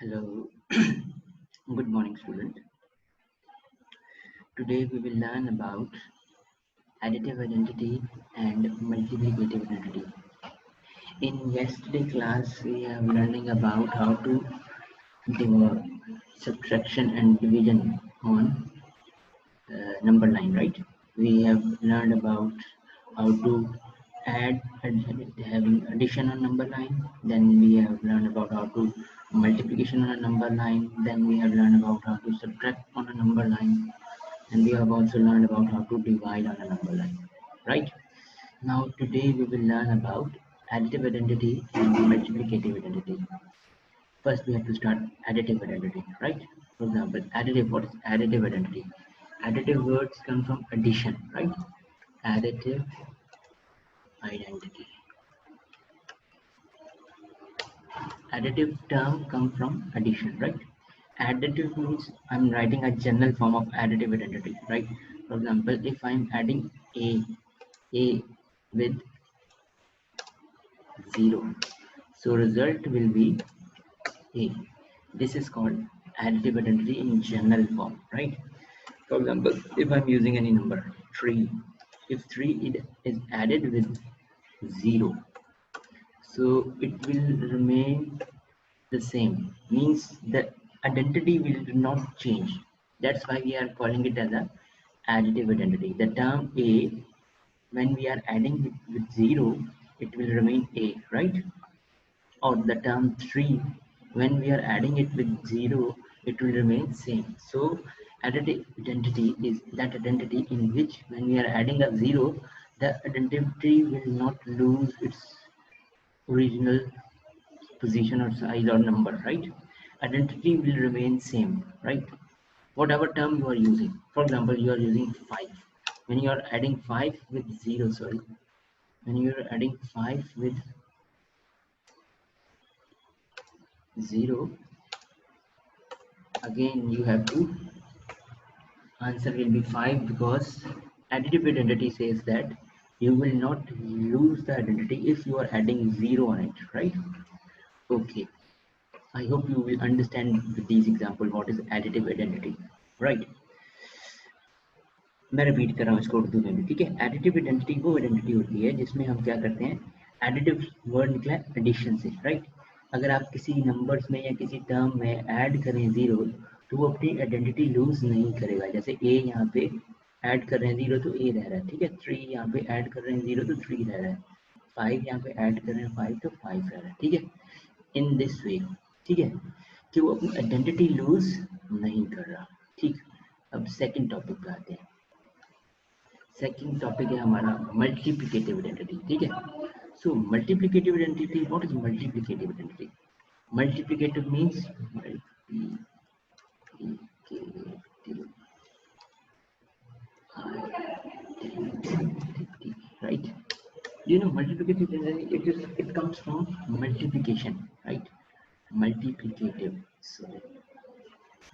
Hello, good morning, student. Today we will learn about additive identity and multiplicative identity. In yesterday class, we have learning about how to do subtraction and division on number line, right? We have learned about how to add and having addition on number line. Then we have learned about how to multiplication on a number line. Then we have learned about how to subtract on a number line, and we have also learned about how to divide on a number line, right? Now today we will learn about additive identity and multiplicative identity. First we have to start additive identity, right? For example, additive, what is additive identity? Additive words come from addition, right? Additive identity. Additive term come from addition, right? Additive means I'm writing a general form of additive identity, right? For example, if I'm adding a with 0, so result will be a. This is called additive identity in general form, right? For example, if I'm using any number 3, if 3 is added with 0, so it will remain the same, means the identity will not change. That's why we are calling it as a additive identity. The term a, when we are adding it with 0, it will remain a, right? Or the term 3, when we are adding it with 0, it will remain same. So additive identity is that identity in which when we are adding a 0, the identity will not lose its original position or size or number, right? Identity will remain same, right? Whatever term you are using. For example, you are using 5. When you are adding 5 with 0, sorry, when you are adding 5 with 0, again you have to answer will be 5, because additive identity says that you will not lose the identity if you are adding 0 on it, right? Okay, I hope you will understand with these example what is additive identity, right? मैं repeat कर रहा हूँ इसको उर्दू में भी, ठीक है? Additive identity वो आइडेंटिटी होती है जिसमें हम क्या करते हैं, एडिटिव वर्ड निकला है एडिशन से, राइट? अगर आप किसी नंबर्स में या किसी टर्म में ऐड करें 0, तो वो अपनी आइडेंटिटी लूज नहीं करेगा। जैसे ए यहाँ पे ऐड कर रहे हैं 0 तो ए रह रहा है, ठीक है? 3 यहाँ पे ऐड कर रहे हैं 0 तो 3 रह रहा है, 5 यहाँ पे ऐड कर रहे हैं 5 तो 5 रह रहा है, ठीक है? इन दिस वे, ठीक है, कि वो अपनी आइडेंटिटी लूज नहीं कर रहा, ठीक? अब सेकेंड टॉपिक पे आते हैं। सेकंड टॉपिक है हमारा मल्टीप्लिकेटिव आइडेंटिटी, ठीक है? So multiplicative identity, what is multiplicative identity? Multiplicative means multiplicative identity, right? You know, multiplicative identity, it comes from multiplication, right? Multiplicative, so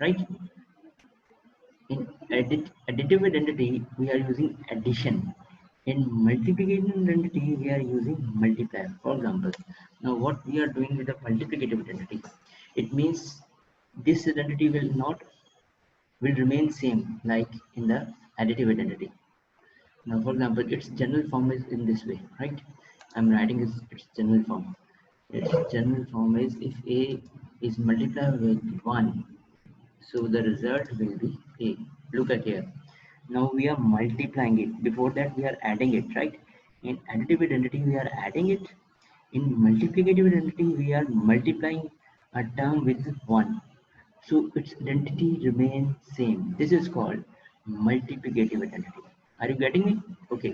right? In additive identity, we are using addition. In multiplication identity, we are using multiplier. For example, now what we are doing with the multiplicative identity, it means this identity will remain same like in the additive identity. Now, for example, its general form is in this way, right? I'm writing its general form. Its general form is if a is multiplied with 1, so the result will be a. Look at here. Now we are multiplying it. Before that we are adding it, right? In additive identity we are adding it. In multiplicative identity we are multiplying a term with 1. So its identity remains same. This is called multiplicative identity. Are you getting me? Okay.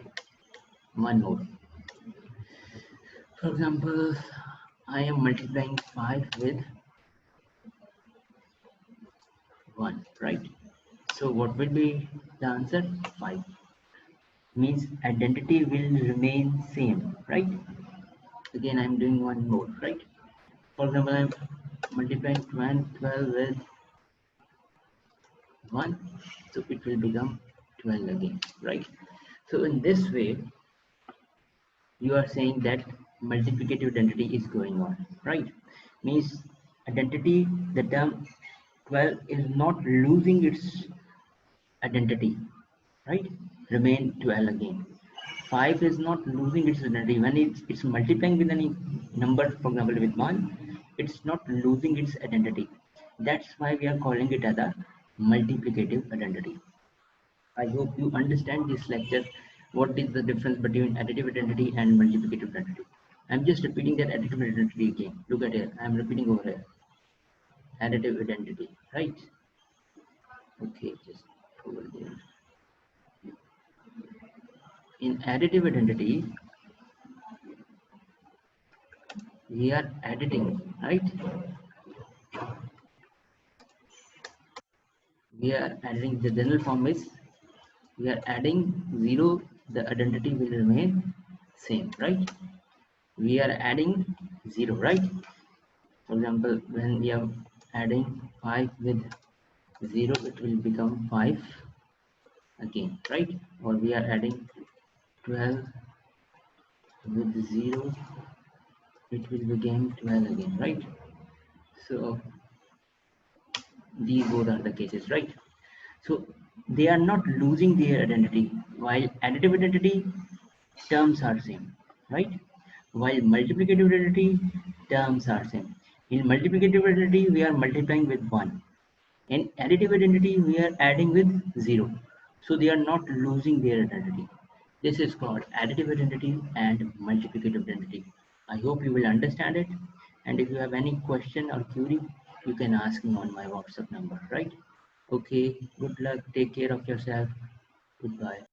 One more. For example, I am multiplying 5 with 1, right? So what will be the answer? 5. Means identity will remain same, right? Again, I'm doing one more, right? For example, I'm multiplying 12 with 1, so it will become 12 again, right? So in this way, you are saying that multiplicative identity is going on, right? Means identity, the term 12 is not losing its identity, right? Remain 12 again. 5 is not losing its identity. When it's multiplying with any number, for example, with 1, it's not losing its identity. That's why we are calling it as a multiplicative identity. I hope you understand this lecture. What is the difference between additive identity and multiplicative identity? I'm just repeating that additive identity again. Look at it. I'm repeating over here. Additive identity, right? Okay, just over there. In additive identity, we are editing, right? We are adding, the general form is we are adding 0, the identity will remain same, right? We are adding 0, right? For example, when we are adding 5 with 0, it will become 5 again, right? Or we are adding 12 with 0, it will become 12 again, right? So these both are the cases, right? So they are not losing their identity. While additive identity, terms are same, right? While multiplicative identity, terms are same. In multiplicative identity, we are multiplying with 1. In additive identity, we are adding with 0. So they are not losing their identity. This is called additive identity and multiplicative identity. I hope you will understand it. And if you have any question or query, you can ask me on my WhatsApp number, right? Okay, good luck. Take care of yourself. Goodbye.